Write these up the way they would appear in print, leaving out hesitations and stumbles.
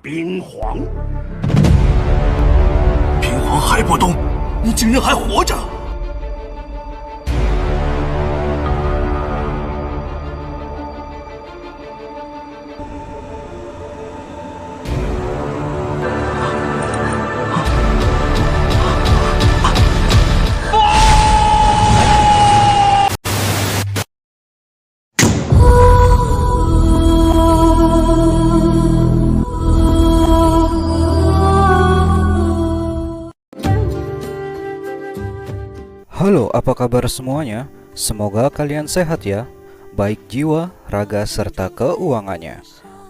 冰皇。平皇还不动，你竟然还活着！Halo, apa kabar semuanya? Semoga kalian sehat ya, baik jiwa, raga, serta keuangannya.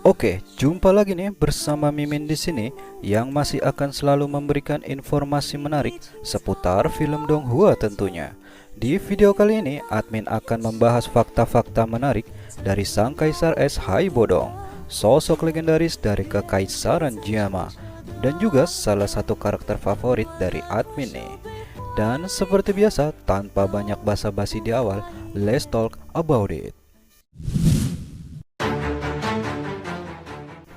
Oke, jumpa lagi nih bersama Mimin di sini yang masih akan selalu memberikan informasi menarik seputar film Donghua tentunya. Di video kali ini, admin akan membahas fakta-fakta menarik dari Sang Kaisar Es Hai Bodong, sosok legendaris dari Kekaisaran Jiama, dan juga salah satu karakter favorit dari admin nih. Dan seperti biasa, tanpa banyak basa-basi di awal, let's talk about it.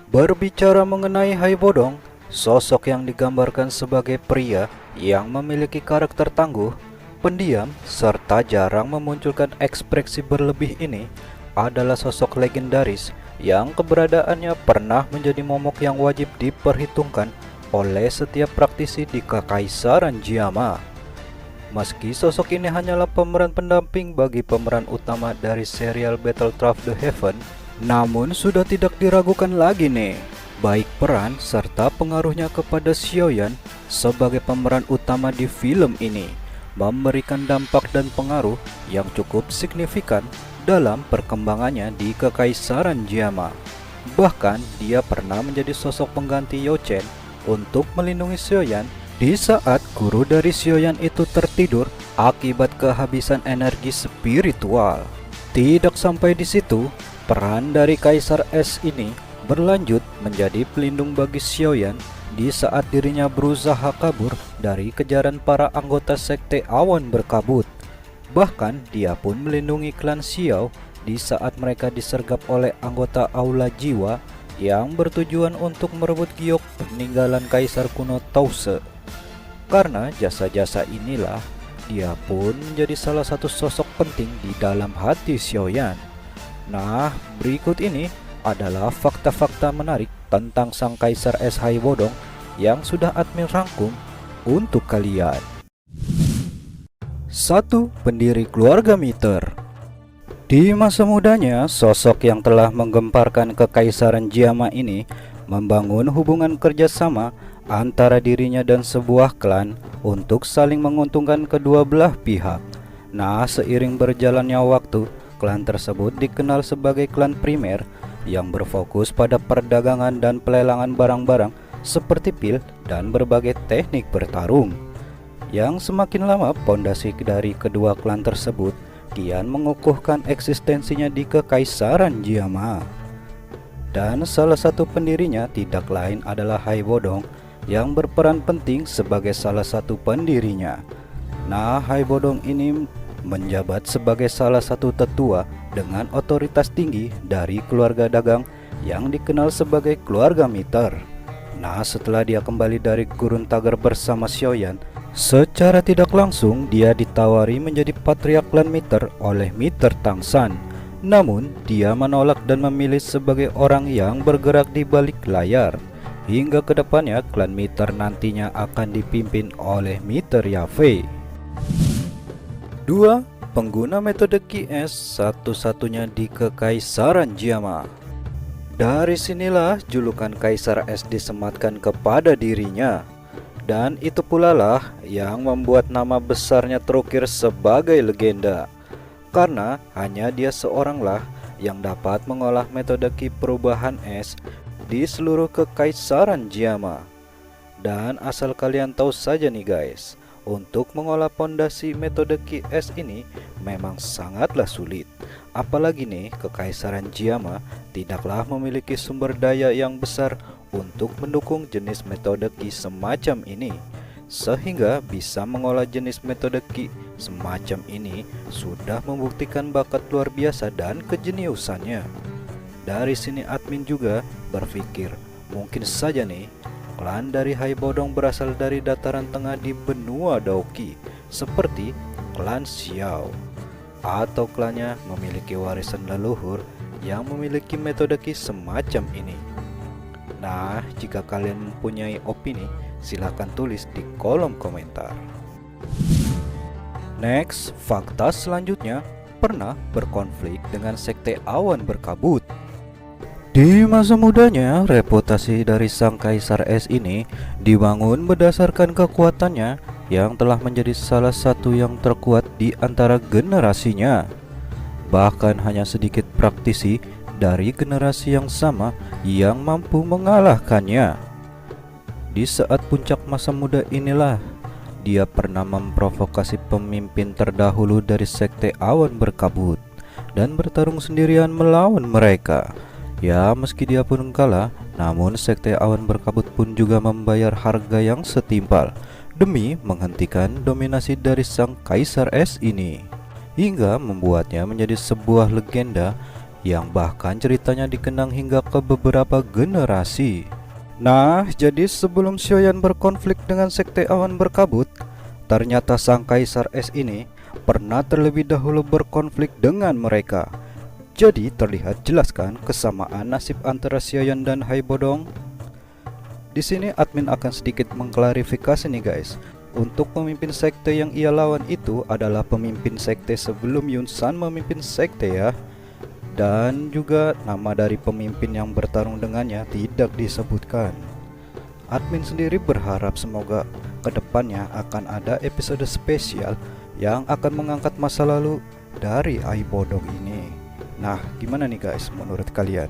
Berbicara mengenai Hai Bodong, sosok yang digambarkan sebagai pria yang memiliki karakter tangguh, pendiam, serta jarang memunculkan ekspresi berlebih ini adalah sosok legendaris yang keberadaannya pernah menjadi momok yang wajib diperhitungkan oleh setiap praktisi di Kekaisaran Jiama. Meski sosok ini hanyalah pemeran pendamping bagi pemeran utama dari serial Battlefield The Heaven, namun sudah tidak diragukan lagi nih, baik peran serta pengaruhnya kepada Xiaoyan sebagai pemeran utama di film ini memberikan dampak dan pengaruh yang cukup signifikan dalam perkembangannya di Kekaisaran Jiama. Bahkan dia pernah menjadi sosok pengganti Yo Chen untuk melindungi Xiaoyan di saat guru dari Xiaoyan itu tertidur akibat kehabisan energi spiritual. Tidak sampai di situ, peran dari Kaisar Es ini berlanjut menjadi pelindung bagi Xiaoyan di saat dirinya berusaha kabur dari kejaran para anggota sekte awan berkabut. Bahkan dia pun melindungi klan Xiao di saat mereka disergap oleh anggota Aula Jiwa yang bertujuan untuk merebut giok peninggalan Kaisar kuno Tause. Karena jasa-jasa inilah, dia pun menjadi salah satu sosok penting di dalam hati Xiaoyan. Nah, berikut ini adalah fakta-fakta menarik tentang Sang Kaisar Es Hai Bodong yang sudah admin rangkum untuk kalian. 1. Pendiri keluarga Miter. Di masa mudanya, sosok yang telah menggemparkan Kekaisaran Jiama ini membangun hubungan kerjasama antara dirinya dan sebuah klan untuk saling menguntungkan kedua belah pihak. Nah, seiring berjalannya waktu, klan tersebut dikenal sebagai klan primer yang berfokus pada perdagangan dan pelelangan barang-barang seperti pil dan berbagai teknik bertarung. Yang semakin lama, pondasi dari kedua klan tersebut kian mengukuhkan eksistensinya di Kekaisaran Jiama. Dan salah satu pendirinya tidak lain adalah Hai Bodong yang berperan penting sebagai salah satu pendirinya. Nah, Hai Bodong ini menjabat sebagai salah satu tetua dengan otoritas tinggi dari keluarga dagang yang dikenal sebagai keluarga Miter. Nah, setelah dia kembali dari Gurun Tagar bersama Xiaoyan, secara tidak langsung dia ditawari menjadi patriark klan Miter oleh Miter Tangshan. Namun, dia menolak dan memilih sebagai orang yang bergerak di balik layar. Hingga kedepannya klan Miter nantinya akan dipimpin oleh Miter Yafei. 2. Pengguna metode QS satu-satunya di Kekaisaran Jiama. Dari sinilah julukan Kaisar Es disematkan kepada dirinya. Dan itu pula lah yang membuat nama besarnya terukir sebagai legenda. Karena hanya dia seoranglah yang dapat mengolah metode Ki perubahan es di seluruh Kekaisaran Jiama. Dan asal kalian tahu saja nih guys, untuk mengolah pondasi metode QS ini memang sangatlah sulit. Apalagi nih Kekaisaran Jiama tidaklah memiliki sumber daya yang besar untuk mendukung jenis metode Ki semacam ini. Sehingga bisa mengolah jenis metode Ki semacam ini sudah membuktikan bakat luar biasa dan kejeniusannya. Dari sini admin juga berpikir Mungkin saja nih, klan dari Hai Bodong berasal dari dataran tengah di benua Daoki, seperti klan Xiao, atau klannya memiliki warisan leluhur yang memiliki metode ki semacam ini. Nah, jika kalian mempunyai opini, silahkan tulis di kolom komentar. Next, fakta selanjutnya, pernah berkonflik dengan sekte awan berkabut. Di masa mudanya, reputasi dari sang Kaisar Es ini dibangun berdasarkan kekuatannya yang telah menjadi salah satu yang terkuat di antara generasinya. Bahkan hanya sedikit praktisi dari generasi yang sama yang mampu mengalahkannya. Di saat puncak masa muda inilah, dia pernah memprovokasi pemimpin terdahulu dari sekte awan berkabut dan bertarung sendirian melawan mereka. Ya, meski dia pun kalah, namun sekte awan berkabut pun juga membayar harga yang setimpal demi menghentikan dominasi dari sang Kaisar Es ini, hingga membuatnya menjadi sebuah legenda yang bahkan ceritanya dikenang hingga ke beberapa generasi. Nah, jadi sebelum Xiaoyan berkonflik dengan sekte awan berkabut, ternyata sang Kaisar Es ini pernah terlebih dahulu berkonflik dengan mereka. Jadi terlihat jelas kan kesamaan nasib antara Xiaoyan dan Hai Bodong. Di sini admin akan sedikit mengklarifikasi nih guys. Untuk pemimpin sekte yang ia lawan itu adalah pemimpin sekte sebelum Yun San memimpin sekte ya. Dan juga nama dari pemimpin yang bertarung dengannya tidak disebutkan. Admin sendiri berharap semoga kedepannya akan ada episode spesial yang akan mengangkat masa lalu dari Hai Bodong ini. Nah, gimana nih guys menurut kalian?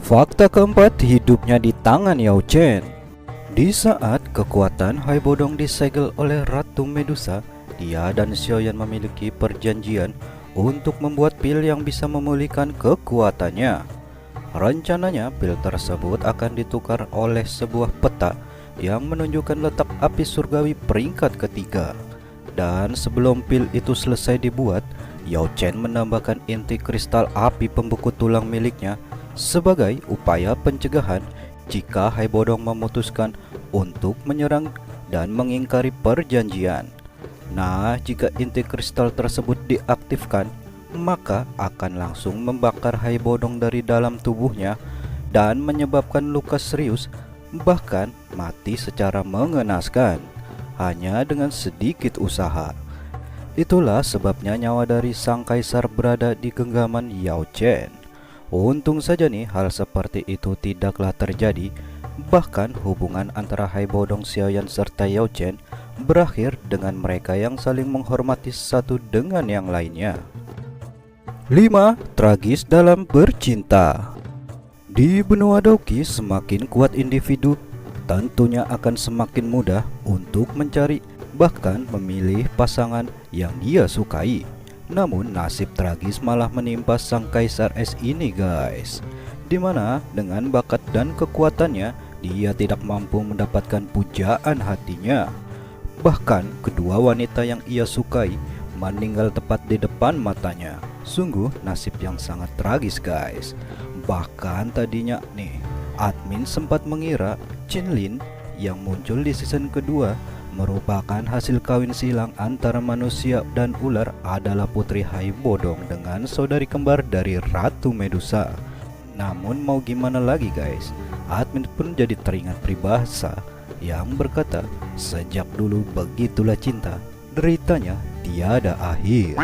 Fakta keempat, hidupnya di tangan Yao Chen. Di saat kekuatan Hai Bodong disegel oleh Ratu Medusa, dia dan Xiaoyan memiliki perjanjian untuk membuat pil yang bisa memulihkan kekuatannya. Rencananya pil tersebut akan ditukar oleh sebuah peta yang menunjukkan letak api surgawi peringkat ketiga. Dan sebelum pil itu selesai dibuat, Yao Chen menambahkan inti kristal api pembeku tulang miliknya sebagai upaya pencegahan jika Hai Bodong memutuskan untuk menyerang dan mengingkari perjanjian. Nah, jika inti kristal tersebut diaktifkan, maka akan langsung membakar Hai Bodong dari dalam tubuhnya dan menyebabkan luka serius, bahkan mati secara mengenaskan, hanya dengan sedikit usaha. Itulah sebabnya nyawa dari sang kaisar berada di genggaman Yao Chen. Untung saja nih hal seperti itu tidaklah terjadi. Bahkan hubungan antara Hai Bodong, Xiaoyan serta Yao Chen berakhir dengan mereka yang saling menghormati satu dengan yang lainnya. 5. Tragis dalam bercinta. Di benua Daoki, semakin kuat individu, tentunya akan semakin mudah untuk mencari bahkan memilih pasangan yang dia sukai. Namun nasib tragis malah menimpa sang Kaisar Es ini guys, dimana dengan bakat dan kekuatannya dia tidak mampu mendapatkan pujaan hatinya. Bahkan kedua wanita yang ia sukai meninggal tepat di depan matanya. Sungguh nasib yang sangat tragis guys. Bahkan tadinya nih, admin sempat mengira Qinlin yang muncul di season kedua merupakan hasil kawin silang antara manusia dan ular adalah putri Hai Bodong dengan saudari kembar dari Ratu Medusa. Namun mau gimana lagi guys, admin pun jadi teringat peribahasa yang berkata, sejak dulu begitulah cinta, deritanya tiada akhir.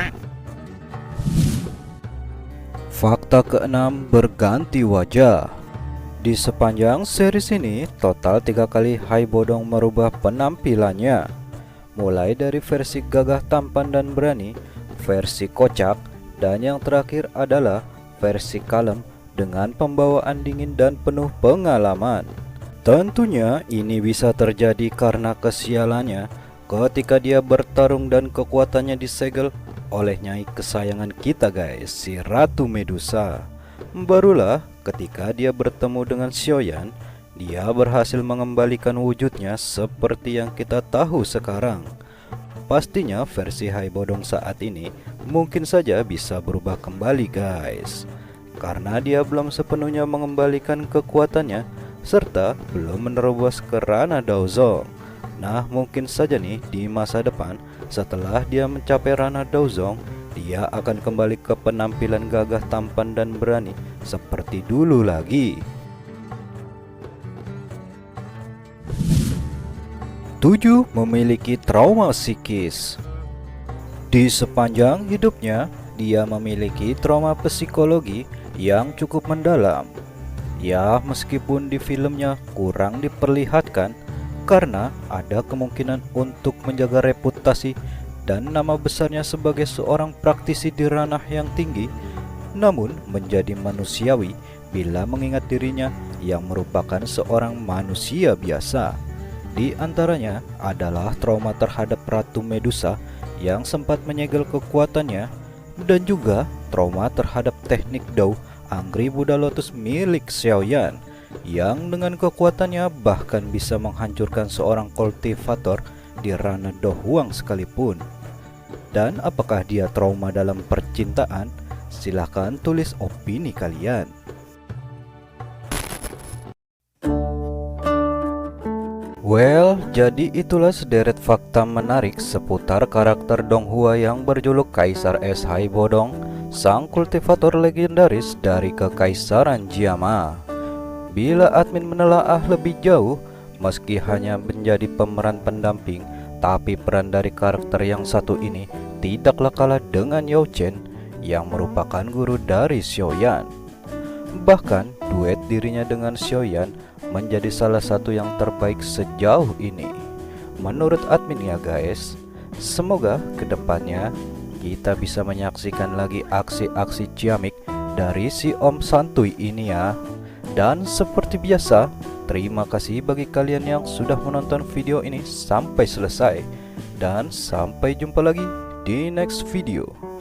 Fakta keenam, berganti wajah. Di sepanjang series ini, total 3 kali Hai Bodong merubah penampilannya. Mulai dari versi gagah tampan dan berani, versi kocak, dan yang terakhir adalah versi kalem dengan pembawaan dingin dan penuh pengalaman. Tentunya ini bisa terjadi karena kesialannya ketika dia bertarung dan kekuatannya disegel oleh nyai kesayangan kita guys, si Ratu Medusa. Barulah ketika dia bertemu dengan Xiaoyan, dia berhasil mengembalikan wujudnya seperti yang kita tahu sekarang. Pastinya versi Hai Bodong saat ini mungkin saja bisa berubah kembali guys. karena dia belum sepenuhnya mengembalikan kekuatannya serta belum menerobos ke ranah Daozong. Nah, mungkin saja nih di masa depan setelah dia mencapai ranah Daozong, dia akan kembali ke penampilan gagah tampan dan berani seperti dulu lagi. 7. Memiliki trauma psikis. Di sepanjang hidupnya, dia memiliki trauma psikologi yang cukup mendalam. Ya, meskipun di filmnya kurang diperlihatkan karena ada kemungkinan untuk menjaga reputasi dan nama besarnya sebagai seorang praktisi di ranah yang tinggi, namun menjadi manusiawi bila mengingat dirinya yang merupakan seorang manusia biasa. Di antaranya adalah trauma terhadap Ratu Medusa yang sempat menyegel kekuatannya, dan juga trauma terhadap teknik Dao Anggri Buddha Lotus milik Xiaoyan yang dengan kekuatannya bahkan bisa menghancurkan seorang kultivator di ranah Do Huang sekalipun. Dan apakah dia trauma dalam percintaan? Silahkan tulis opini kalian. Well, jadi itulah sederet fakta menarik seputar karakter Dong Hua yang berjuluk Kaisar Es Hai Bodong, sang kultivator legendaris dari Kekaisaran Jiama. Bila admin menelaah lebih jauh, meski hanya menjadi pemeran pendamping, tapi peran dari karakter yang satu ini tidaklah kalah dengan Yao Chen yang merupakan guru dari Xiaoyan. Bahkan duet dirinya dengan Xiaoyan menjadi salah satu yang terbaik sejauh ini menurut admin ya guys. Semoga kedepannya kita bisa menyaksikan lagi aksi-aksi ciamik dari si Om Santuy ini ya. Dan seperti biasa, terima kasih bagi kalian yang sudah menonton video ini sampai selesai, dan sampai jumpa lagi di next video.